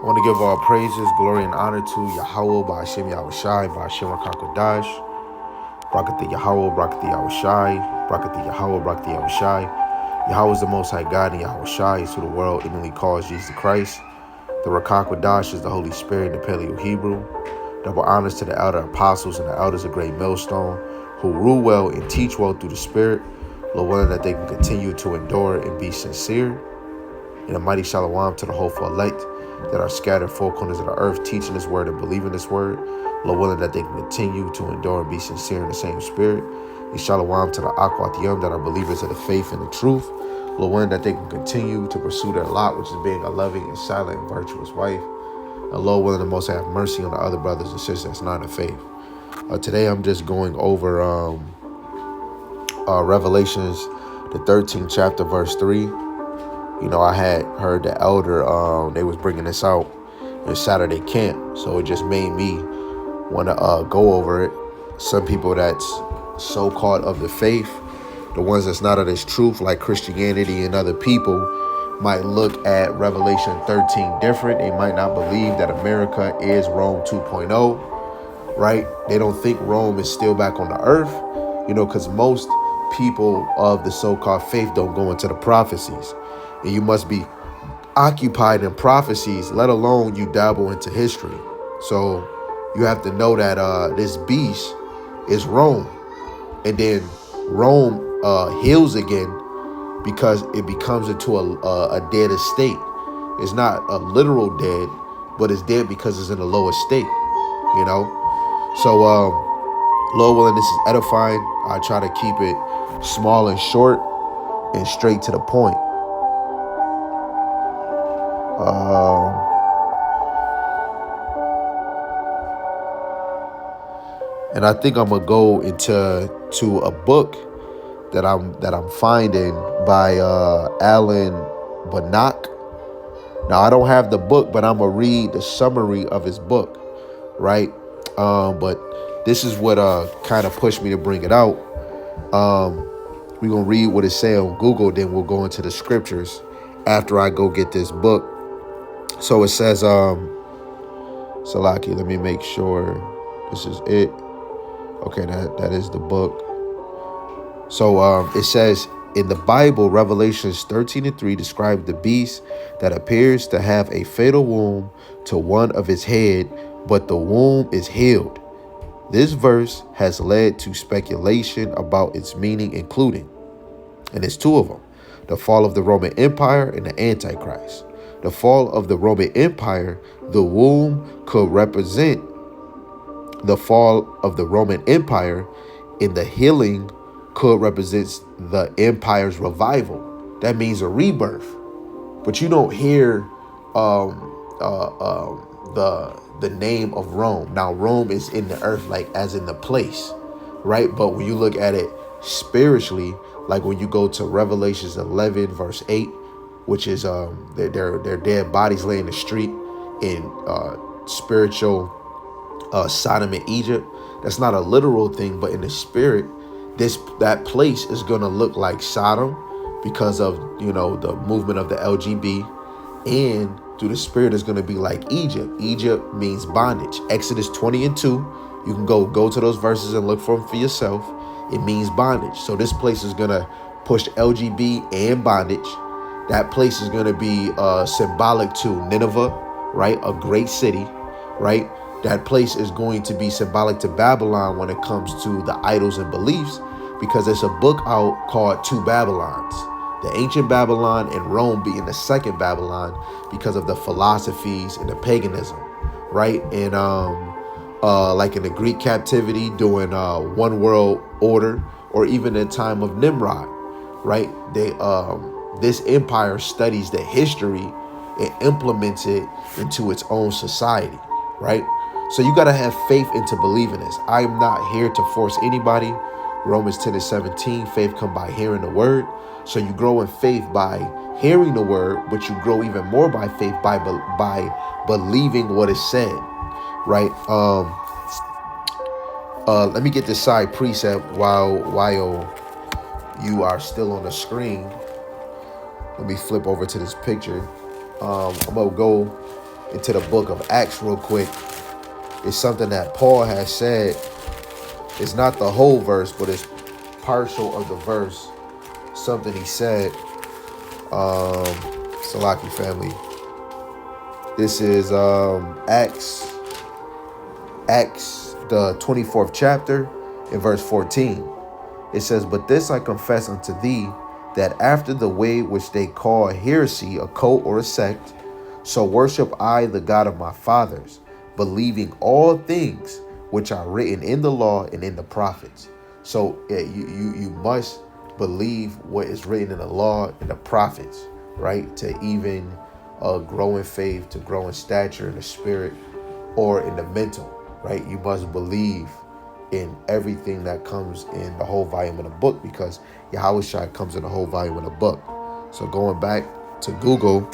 I want to give all praises, glory, and honor to Yahweh, Ba'ashem Yahushai, Ba'ashem Rakakodash, Brakati Yahweh, Brakati Yahushai, Brakati Yahweh, Brakati Yahushai. Yahweh is the Most High God, and Yahushai is who the world imminently calls Jesus Christ. The Rakakodash is the Holy Spirit in the Paleo Hebrew. Double honors to the elder apostles and the elders of Great Millstone, who rule well and teach well through the Spirit, Lord willing that they can continue to endure and be sincere. And a mighty shalom to the hopeful elect that are scattered four corners of the earth, teaching this word and believing this word, Lord willing that they can continue to endure and be sincere in the same spirit. And shalom to the Akwatiyam that are believers of the faith and the truth, Lord willing that they can continue to pursue their lot, which is being a loving and silent and virtuous wife. And Lord willing the Most High have mercy on the other brothers and sisters that's not in faith. Today I'm just going over Revelations, the 13th chapter, verse 3. You know, I had heard the elder, they was bringing this out in Saturday camp. So it just made me want to go over it. Some people that's so-called of the faith, the ones that's not of this truth, like Christianity and other people, might look at Revelation 13 different. They might not believe that America is Rome 2.0, right? They don't think Rome is still back on the earth, you know, because most people of the so-called faith don't go into the prophecies. And you must be occupied in prophecies, let alone you dabble into history. So you have to know that this beast is Rome. And then Rome heals again because it becomes into a dead estate. It's not a literal dead, but it's dead because it's in a lower state, you know? So Lord willing, this is edifying. I try to keep it small and short and straight to the point. And I think I'm gonna go into a book that I'm finding by Alan Banach. Now I don't have the book, but I'm gonna read the summary of his book, right? But this is what kind of pushed me to bring it out. We're gonna read what it says on Google, then we'll go into the scriptures after I go get this book. So it says, Salaki, let me make sure this is it. Okay, that is the book. So it says, in the Bible, Revelations 13:3 describes the beast that appears to have a fatal wound to one of its head, but the wound is healed. This verse has led to speculation about its meaning, including, and it's two of them, the fall of the Roman Empire and the Antichrist. The fall of the Roman Empire, the womb could represent the fall of the Roman Empire, and the healing could represent the empire's revival. That means a rebirth. But you don't hear the name of Rome. Now Rome is in the earth, like as in the place, right? But when you look at it spiritually, like when you go to Revelations 11 verse 8, which is their dead bodies lay in the street in spiritual Sodom and Egypt. That's not a literal thing, but in the spirit, that place is gonna look like Sodom because of, you know, the movement of the LGB, and through the spirit is gonna be like Egypt. Egypt means bondage. Exodus 20:2. You can go to those verses and look for them for yourself. It means bondage. So this place is gonna push LGB and bondage. That place is gonna be symbolic to Nineveh, right? A great city, right? That place is going to be symbolic to Babylon when it comes to the idols and beliefs, because there's a book out called Two Babylons. The ancient Babylon and Rome being the second Babylon because of the philosophies and the paganism, right? And like in the Greek captivity, doing one world order, or even in time of Nimrod, right? This empire studies the history and implements it into its own society, right? So you got to have faith into believing this. I am not here to force anybody. Romans 10:17, faith come by hearing the word. So you grow in faith by hearing the word, but you grow even more by faith by believing what is said, right? Let me get this side precept while you are still on the screen. Let me flip over to this picture. I'm gonna go into the book of Acts real quick. It's something that Paul has said. It's not the whole verse, but it's partial of the verse. Something he said. Salaki family. This is Acts the 24th chapter in verse 14. It says, "But this I confess unto thee, that after the way which they call heresy, a cult or a sect, so worship I the God of my fathers, believing all things which are written in the law and in the prophets." So you must believe what is written in the law and the prophets, right? To even grow in faith, to grow in stature in the spirit or in the mental, right? You must believe in everything that comes in the whole volume of the book, because Yahushua comes in the whole volume of the book. So going back to Google,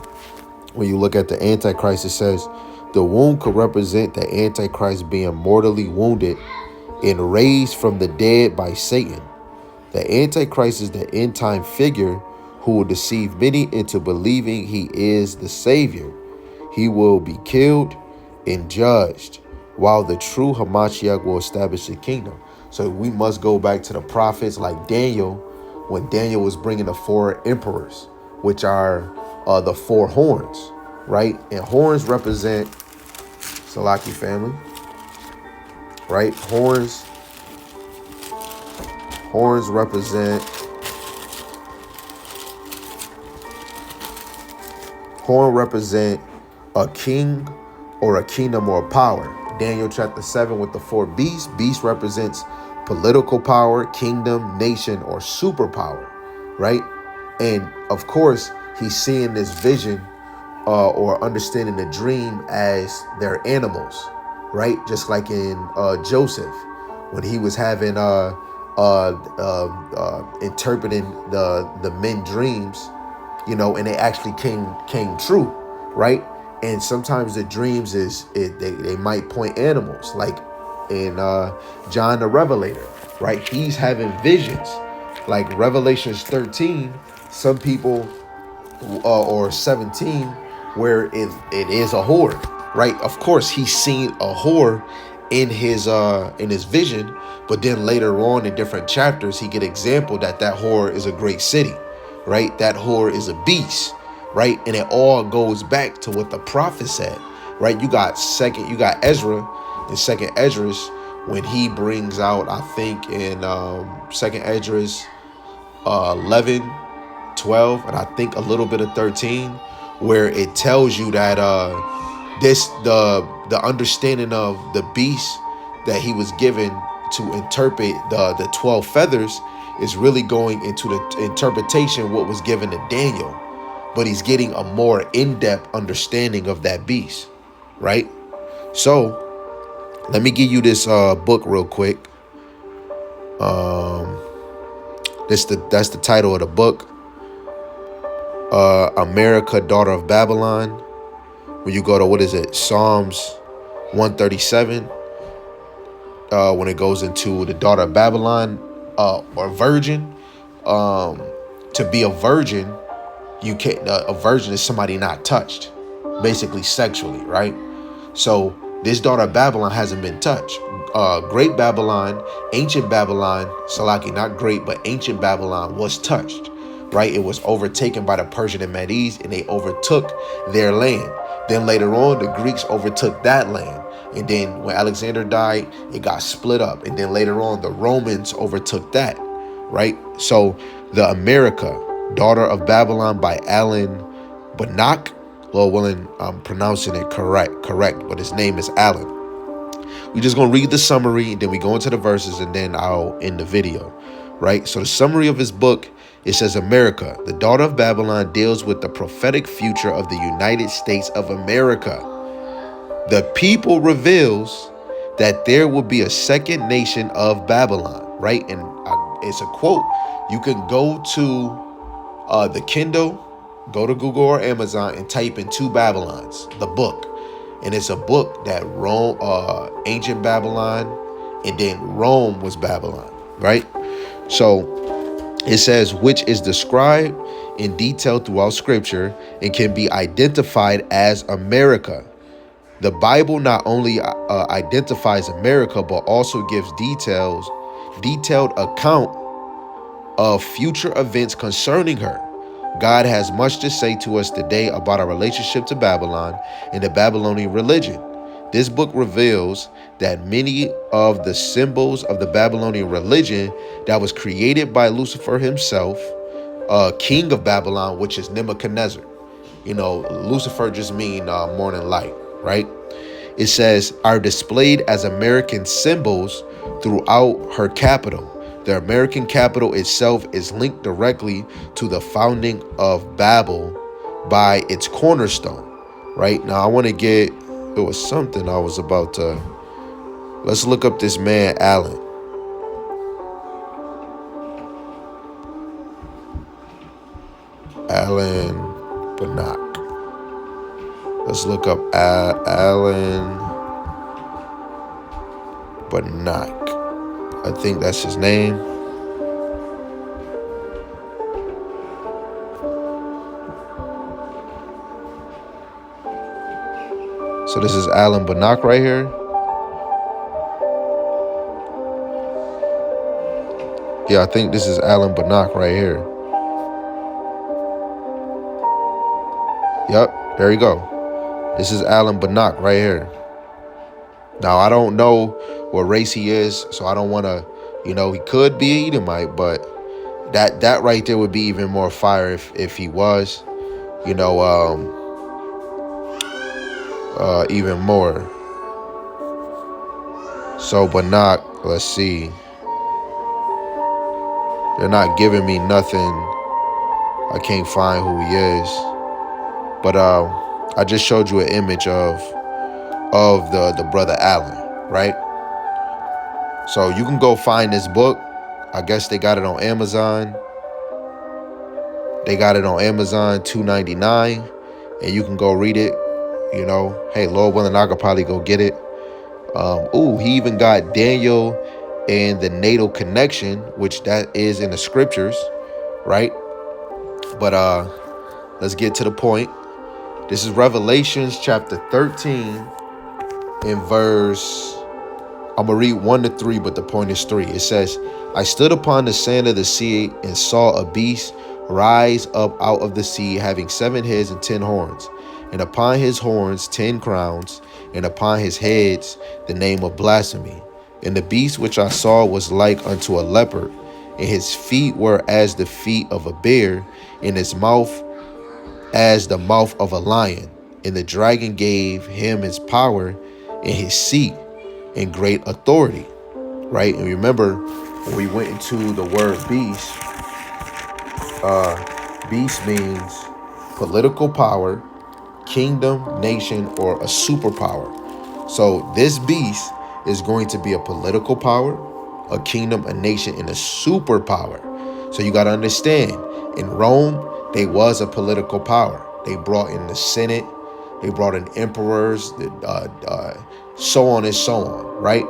when you look at the Antichrist, it says the wound could represent the Antichrist being mortally wounded and raised from the dead by Satan. The Antichrist is the end time figure who will deceive many into believing he is the Savior. He will be killed and judged, while the true Hamashiach will establish the kingdom. So we must go back to the prophets like Daniel, when Daniel was bringing the 4 emperors, which are the 4 horns, right? And horns represent Salaki family, right? Horns represent a king or a kingdom or power. Daniel chapter 7 with the 4 beasts. Beast represents political power, kingdom, nation, or superpower, right? And of course, he's seeing this vision or understanding the dream as their animals, right? Just like in Joseph, when he was having interpreting the men dreams, you know, and they actually came true, right? And sometimes the dreams they might point animals, like in John the Revelator, right? He's having visions, like Revelations 13. Some people or 17, where it is a whore, right? Of course, he's seen a whore in his vision, but then later on in different chapters, he get example that whore is a great city, right? That whore is a beast, right? And it all goes back to what the prophet said, right? You got Ezra in Second Esdras, when he brings out, I think in Second Esdras 11, 12, and I think a little bit of 13, where it tells you that the understanding of the beast that he was given to interpret the 12 feathers is really going into the interpretation what was given to Daniel, but he's getting a more in-depth understanding of that beast, right? So let me give you this book real quick. That's the title of the book. America, Daughter of Babylon. When you go to, Psalms 137, when it goes into the daughter of Babylon, or virgin, to be a virgin, you can't, a virgin is somebody not touched, basically sexually, right? So this daughter of Babylon hasn't been touched. Great Babylon, ancient Babylon, Salaki, not great, but ancient Babylon was touched, right? It was overtaken by the Persian and Medes, and they overtook their land. Then later on, the Greeks overtook that land. And then when Alexander died, it got split up. And then later on, the Romans overtook that, right? So the America, Daughter of Babylon by Alan Banach. Lord willing, I'm pronouncing it correct, but his name is Alan. We're just going to read the summary, and then we go into the verses, and then I'll end the video, right? So the summary of his book, it says, America, the Daughter of Babylon, deals with the prophetic future of the United States of America. The people reveals that there will be a second nation of Babylon, right? And it's a quote. You can go to the Kindle, go to Google or Amazon and type in 2 Babylons, the book. And it's a book that Rome, ancient Babylon, and then Rome was Babylon, right? So it says, which is described in detail throughout scripture and can be identified as America. The Bible not only identifies America, but also gives detailed account of future events concerning her. God has much to say to us today about our relationship to Babylon and the Babylonian religion. This book reveals that many of the symbols of the Babylonian religion that was created by Lucifer himself, king of Babylon, which is Nebuchadnezzar. You know, Lucifer just mean morning light, right? It says, are displayed as American symbols throughout her capital. The American capital itself is linked directly to the founding of Babel by its cornerstone, right? Now, I want to get, it was something I was about to, let's look up this man, Alan. Alan Banach. Let's look up Alan Banach. I think that's his name. So this is Alan Banach right here. Yeah, I think this is Alan Banach right here. Yep, there you go. This is Alan Banach right here. Now, I don't know what race he is, so I don't want to, you know, he could be an Edomite, but that right there would be even more fire if he was, you know, even more. So Banach, let's see. They're not giving me nothing. I can't find who he is. But I just showed you an image of the brother Allen, right? So you can go find this book. I guess they got it on Amazon. They got it on Amazon, $2.99, and you can go read it. You know, hey, Lord willing, I could probably go get it. He even got Daniel and the natal connection, which that is in the scriptures, right? But let's get to the point. This is Revelations chapter 13 in verse, I'm going to read 1 to 3, but the point is 3. It says, I stood upon the sand of the sea and saw a beast rise up out of the sea, having 7 heads and 10 horns, and upon his horns 10 crowns, and upon his heads the name of blasphemy. And the beast which I saw was like unto a leopard, and his feet were as the feet of a bear, and his mouth as the mouth of a lion. And the dragon gave him his power and his seat and great authority, right? And remember, when we went into the word beast, beast means political power, kingdom, nation, or a superpower. So this beast is going to be a political power, a kingdom, a nation, and a superpower. So you got to understand, in Rome, they was a political power. They brought in the Senate, they brought in emperors, so on and so on, right?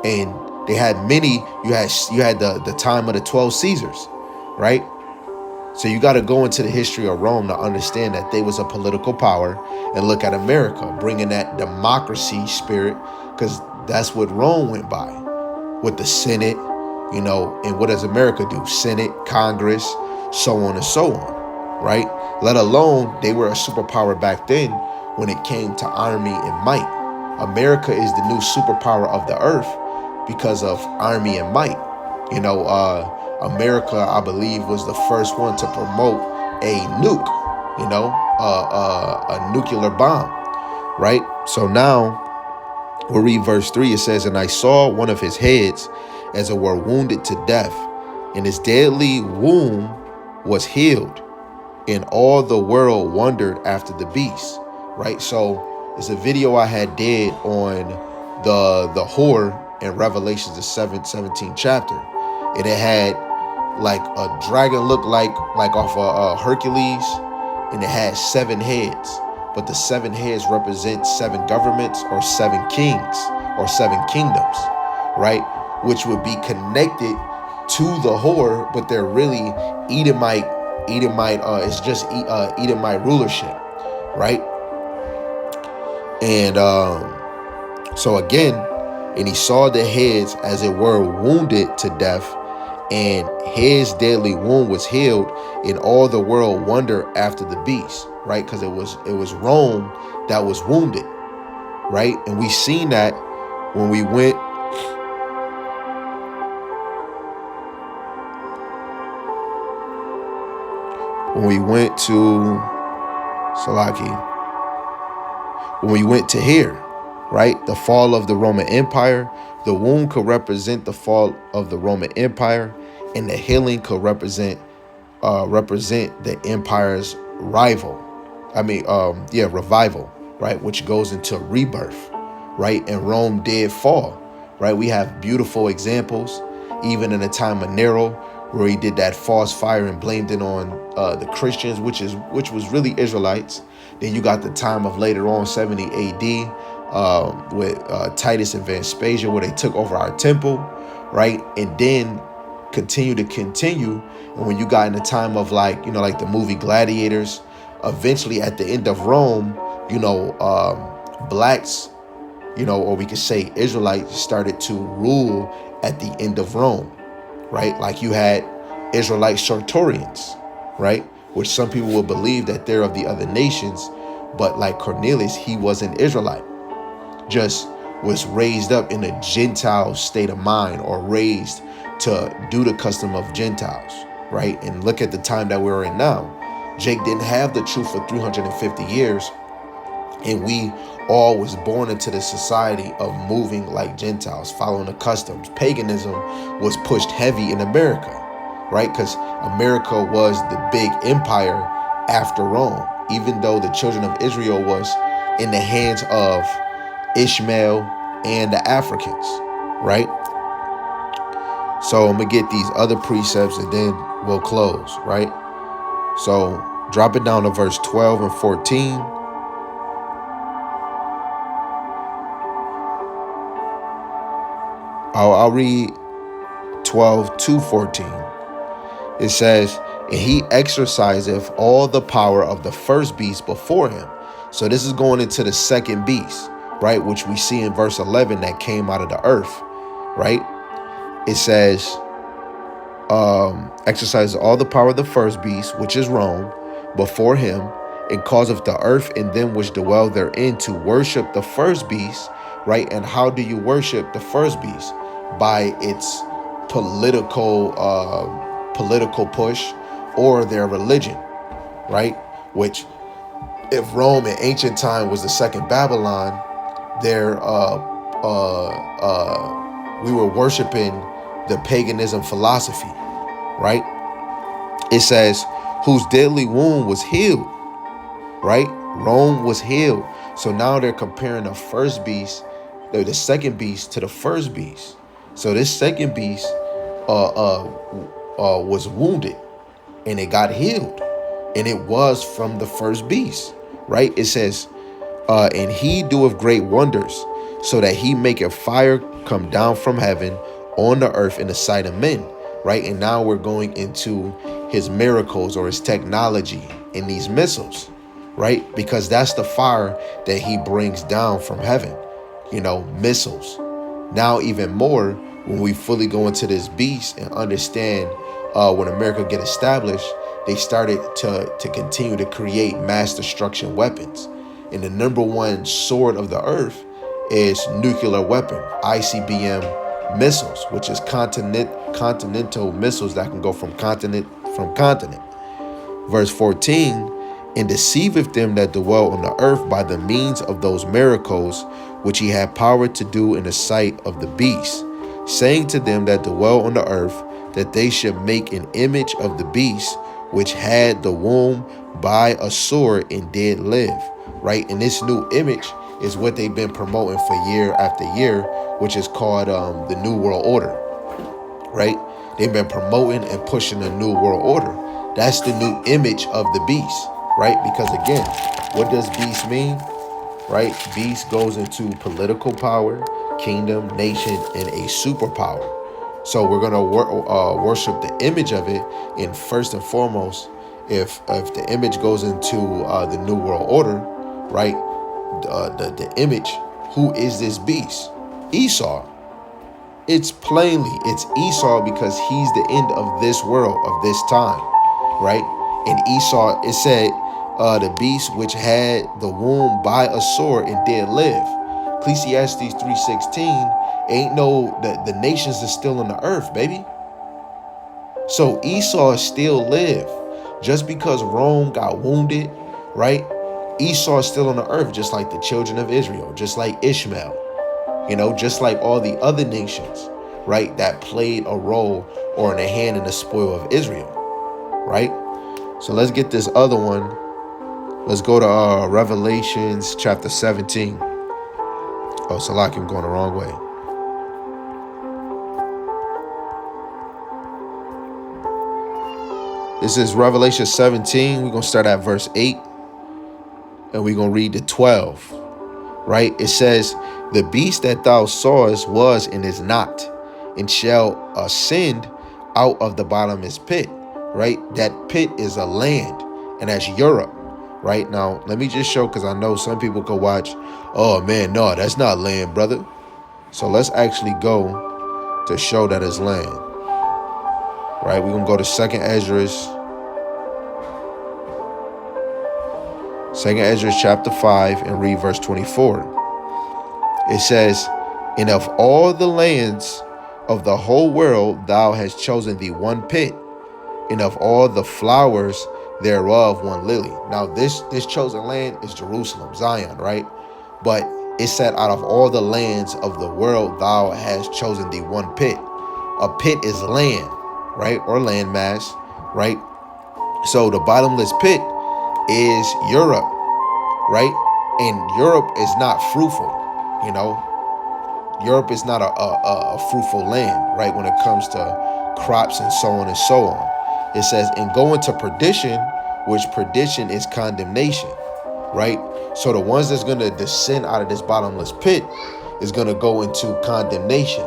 And they had many. You had the time of the 12 Caesars, right? So you got to go into the history of Rome to understand that they was a political power, and look at America, bringing that democracy spirit, because that's what Rome went by, with the Senate, you know, and what does America do? Senate, Congress, so on and so on, right? Let alone they were a superpower back then when it came to army and might. America is the new superpower of the earth because of army and might. You know, America, I believe, was the first one to promote a nuke, you know, a nuclear bomb, right? So now we'll read verse 3. It says, and I saw one of his heads as it were wounded to death, and his deadly wound was healed, and all the world wondered after the beast, right? So it's a video I had did on the whore in Revelations, the 17th chapter, and it had like a dragon look like off of Hercules, and it had 7 heads, but the 7 heads represent 7 governments or 7 kings or 7 kingdoms, right? Which would be connected to the whore, but they're really Edomite. It's just Edomite rulership, right? And so again, and he saw the heads as it were wounded to death, and his deadly wound was healed, and all the world wondered after the beast, right? Because it was Rome that was wounded, right? And we seen that when we went to Salaki, when we went to here, right? The fall of the Roman Empire. The wound could represent the fall of the Roman Empire, and the healing could represent the empire's revival, right? Which goes into rebirth, right? And Rome did fall, right? We have beautiful examples, even in the time of Nero, where he did that false fire and blamed it on the Christians, which was really Israelites. Then you got the time of later on 70 AD with Titus and Vespasian, where they took over our temple, right? And then continue. And when you got in the time of like the movie Gladiators, eventually at the end of Rome, blacks, or we could say Israelites started to rule at the end of Rome, right? Like you had Israelite Sartorians, right? Which some people will believe that they're of the other nations, but like Cornelius, he was an Israelite, just was raised up in a Gentile state of mind, or raised to do the custom of Gentiles, right? And look at the time that we're in now. Jake didn't have the truth for 350 years, and we all was born into the society of moving like Gentiles, following the customs. Paganism was pushed heavy in America, right? Because America was the big empire after Rome, even though the children of Israel was in the hands of Ishmael and the Africans, right? So I'm going to get these other precepts and then we'll close, right? So drop it down to verse 12 and 14. I'll read 12 to 14. It says, and he exerciseth all the power of the first beast before him. So this is going into the second beast, right? Which we see in verse 11 that came out of the earth, right? It says, exercises all the power of the first beast, which is Rome, before him, and causeth the earth and them which dwell therein to worship the first beast, right? And how do you worship the first beast? By its political push or their religion, right? Which, if Rome in ancient time was the second Babylon, we were worshiping the paganism philosophy, right? It says, whose deadly wound was healed, right? Rome was healed. So now they're comparing the first beast, the second beast, to the first beast. So this second beast was wounded and it got healed, and it was from the first beast, right? It says, and he doeth great wonders, so that he maketh fire come down from heaven on the earth in the sight of men, right? And now we're going into his miracles or his technology in these missiles, right? Because that's the fire that he brings down from heaven, missiles. Now even more, when we fully go into this beast and understand when America get established, they started to continue to create mass destruction weapons. And the number one sword of the earth is nuclear weapon, ICBM missiles, which is continental missiles that can go from continent. Verse 14, and deceiveth them that dwell on the earth by the means of those miracles which he had power to do in the sight of the beast, saying to them that dwell on the earth that they should make an image of the beast which had the womb by a sword and did live, right? And this new image is what they've been promoting for year after year, which is called the New World Order, right? They've been promoting and pushing the New World Order. That's the new image of the beast, right? Because again, what does beast mean, right? Beast goes into political power, kingdom, nation, and a superpower. So we're going to worship the image of it. And first and foremost, if the image goes into the New World Order, right, the image, who is this beast? Esau. It's Esau, because he's the end of this world, of this time, right? And Esau, it said, the beast which had the womb by a sword and did live. Ecclesiastes 3:16, ain't no, the nations are still on the earth, baby. So Esau still live. Just because Rome got wounded, right? Esau is still on the earth, just like the children of Israel, just like Ishmael. Just like all the other nations, right, that played a role or in a hand in the spoil of Israel, right? So let's get this other one. Let's go to Revelations chapter 17. Oh, Salaki, I'm going the wrong way. This is Revelation 17. We're going to start at verse 8, and we're going to read to 12, right? It says, the beast that thou sawest was and is not, and shall ascend out of the bottomless pit, right? That pit is a land, and that's Europe, right? Now, let me just show, because I know some people could watch, oh man, no, that's not land, brother. So let's actually go to show that it's land, right? We're going to go to 2nd Esdras. 2nd Esdras chapter 5 and read verse 24. It says, and of all the lands of the whole world thou hast chosen thee one pit, and of all the flowers thereof one lily. Now this chosen land is Jerusalem, Zion, right? But it said, out of all the lands of the world thou hast chosen thee one pit. A pit is land, right? Or landmass, right? So the bottomless pit is Europe, right? And Europe is not fruitful. Europe is not a fruitful land, right? When it comes to crops and so on and so on. It says, and go into perdition, which perdition is condemnation, right? So the ones that's going to descend out of this bottomless pit is going to go into condemnation.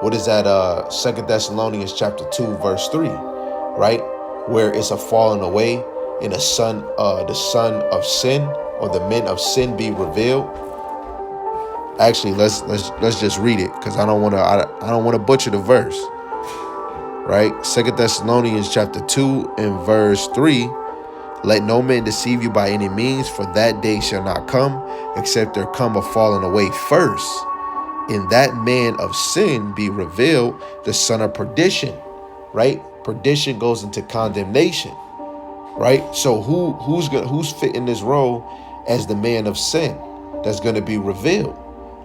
What is that? 2 Thessalonians chapter 2, verse 3, right? Where it's a falling away and the son of sin, or the men of sin, be revealed. Actually, let's just read it, because I don't want to butcher the verse. Right? 2 Thessalonians chapter 2 and verse 3. Let no man deceive you by any means, for that day shall not come, except there come a falling away first. In that man of sin be revealed, the son of perdition. Right? Perdition goes into condemnation. Right? So who's fitting this role as the man of sin that's going to be revealed?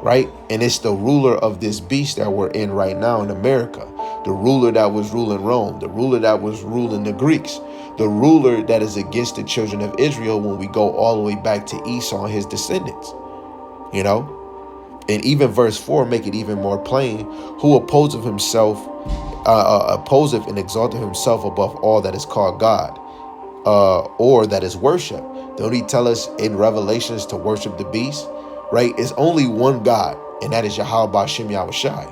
Right? And it's the ruler of this beast that we're in right now in America. The ruler that was ruling Rome. The ruler that was ruling the Greeks. The ruler that is against the children of Israel when we go all the way back to Esau and his descendants. And even verse 4 make it even more plain. Who opposeth himself, opposeth and exalteth himself above all that is called God, or that is worship. Don't he tell us in Revelations to worship the beast? Right? It's only one God, and that is Yahweh Ba'Shem Yahushai.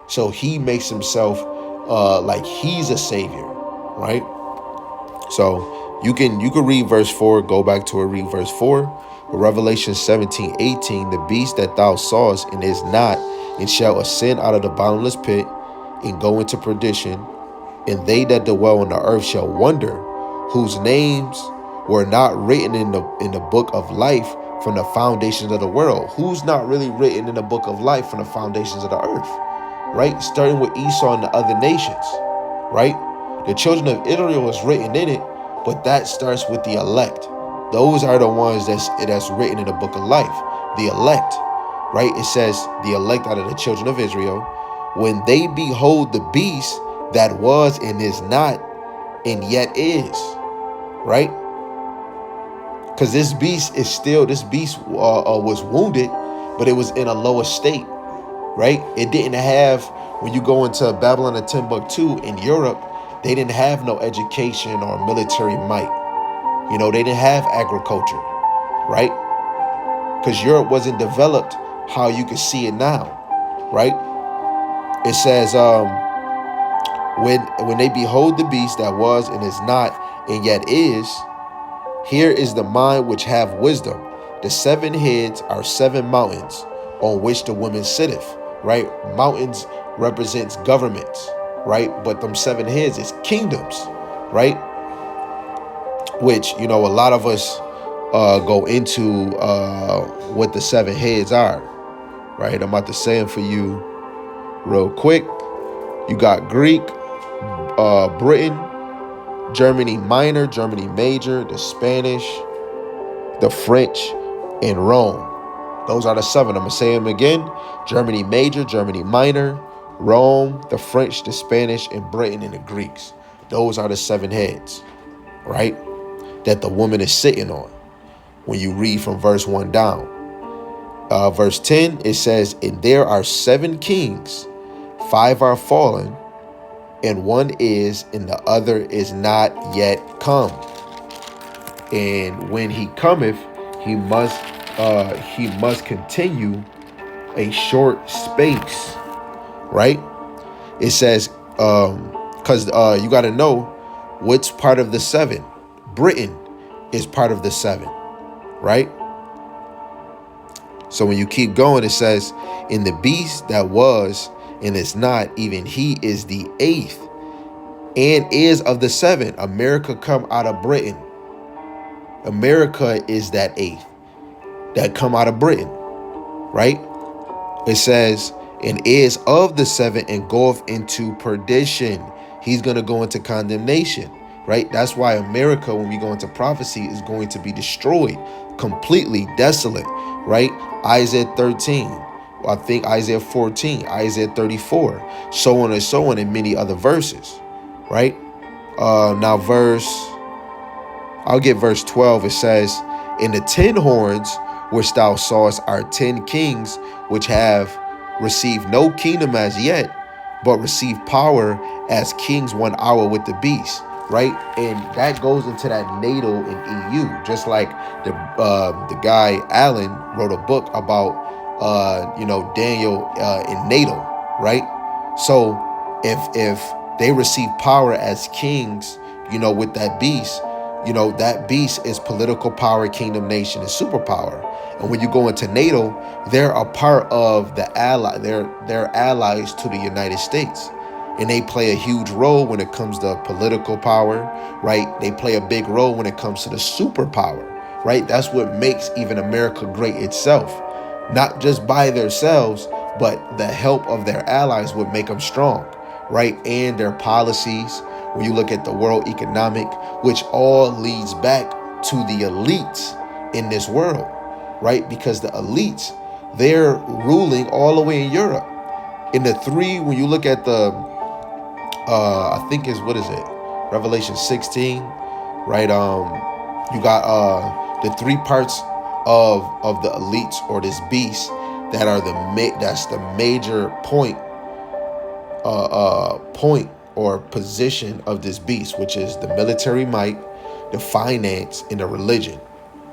So he makes himself like he's a savior, right? So you can read verse 4, go back to it, read verse 4. But Revelation 17:18, the beast that thou sawest and is not, and shall ascend out of the bottomless pit and go into perdition, and they that dwell on the earth shall wonder, whose names were not written in the book of life from the foundations of the world. Who's not really written in the book of life from the foundations of the earth, right? Starting with Esau and the other nations, right? The children of Israel is written in it, but that starts with the elect. Those are the ones that's written in the book of life, the elect, right? It says the elect out of the children of Israel, when they behold the beast that was and is not and yet is, right? Because this beast was wounded, but it was in a lower state, right? It didn't have, when you go into Babylon and Timbuktu in Europe, they didn't have no education or military might. They didn't have agriculture, right? Because Europe wasn't developed how you can see it now, right? It says, when they behold the beast that was and is not and yet is, here is the mind which have wisdom. The 7 heads are 7 mountains on which the woman sitteth, right? Mountains represents governments, right? But them 7 heads is kingdoms, right? Which, a lot of us go into what the 7 heads are, right? I'm about to say them for you real quick. You got Greek, Britain, Germany Minor, Germany Major, the Spanish, the French, and Rome. Those are the 7. I'm going to say them again. Germany Major, Germany Minor, Rome, the French, the Spanish, and Britain, and the Greeks. Those are the 7 heads, right? That the woman is sitting on when you read from verse 1 down. Verse 10, it says, and there are 7 kings, 5 are fallen, and 1 is, and the other is not yet come. And when he cometh, he must continue a short space, right? It says, because you got to know what's part of the 7. Britain is part of the 7, right? So when you keep going, it says, in the beast that was and is not, even he is the 8th and is of the 7. America come out of Britain. America is that 8th that come out of Britain, right? It says, and is of the 7 and goeth into perdition. He's going to go into condemnation, right? That's why America, when we go into prophecy, is going to be destroyed, completely desolate, right? Isaiah 13, I think Isaiah 14, Isaiah 34, so on and so on, and many other verses, right? Now I'll get verse 12. It says, in the 10 horns which thou sawest are 10 kings, which have received no kingdom as yet, but receive power as kings 1 hour with the beast, right? And that goes into that NATO and EU, just like the guy Allen wrote a book about Daniel in NATO, right? So if they receive power as kings, with that beast, that beast is political power, kingdom, nation, and superpower. And when you go into NATO, they're a part of the ally. They're allies to the United States. And they play a huge role when it comes to political power, right? They play a big role when it comes to the superpower, right? That's what makes even America great itself. Not just by themselves, but the help of their allies would make them strong, right? And their policies, when you look at the world economic, which all leads back to the elites in this world, right? Because the elites, they're ruling all the way in Europe. In the 3, when you look at the, I think is, what is it? Revelation 16, right? You got the 3 parts of the elites or this beast that are that's the major point or position of this beast, which is the military might, the finance, and the religion.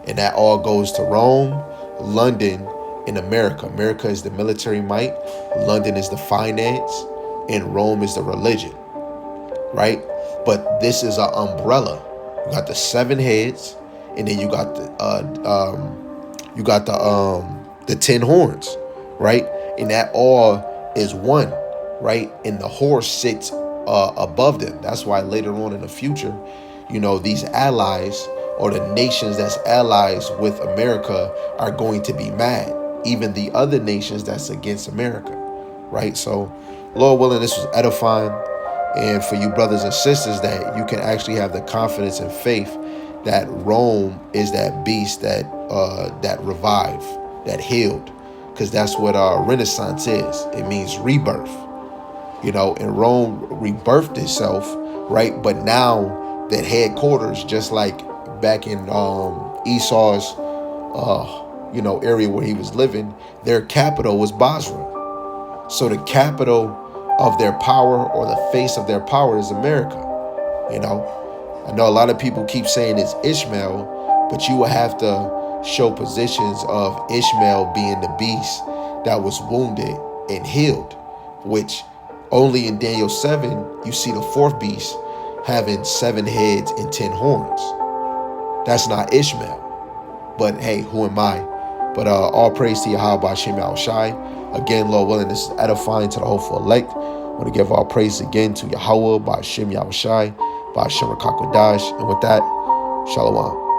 And that all goes to Rome, London, and America. America is the military might, London is the finance, and Rome is the religion, right? But this is an umbrella. You got the 7 heads, and then you got the 10 horns, right? And that all is one, right? And the horse sits above them. That's why later on in the future, these allies or the nations that's allies with America are going to be mad. Even the other nations that's against America, right? So, Lord willing, this was edifying. And for you brothers and sisters, that you can actually have the confidence and faith that Rome is that beast that revived, that healed. Because that's what Renaissance is. It means rebirth. And Rome rebirthed itself, right? But now that headquarters, just like back in Esau's area where he was living, their capital was Basra. So the capital of their power, or the face of their power, is America. I know a lot of people keep saying it's Ishmael, but you will have to show positions of Ishmael being the beast that was wounded and healed, which only in Daniel 7, you see the 4th beast having 7 heads and 10 horns. That's not Ishmael, But hey, who am I? But all praise to Yahweh Hashem Yahushai. Again, Lord willing, this is edifying to the hopeful elect. I want to give all praise again to Yahweh Hashem Yahushai, Hashem Rakakwadash. And with that, Shalom.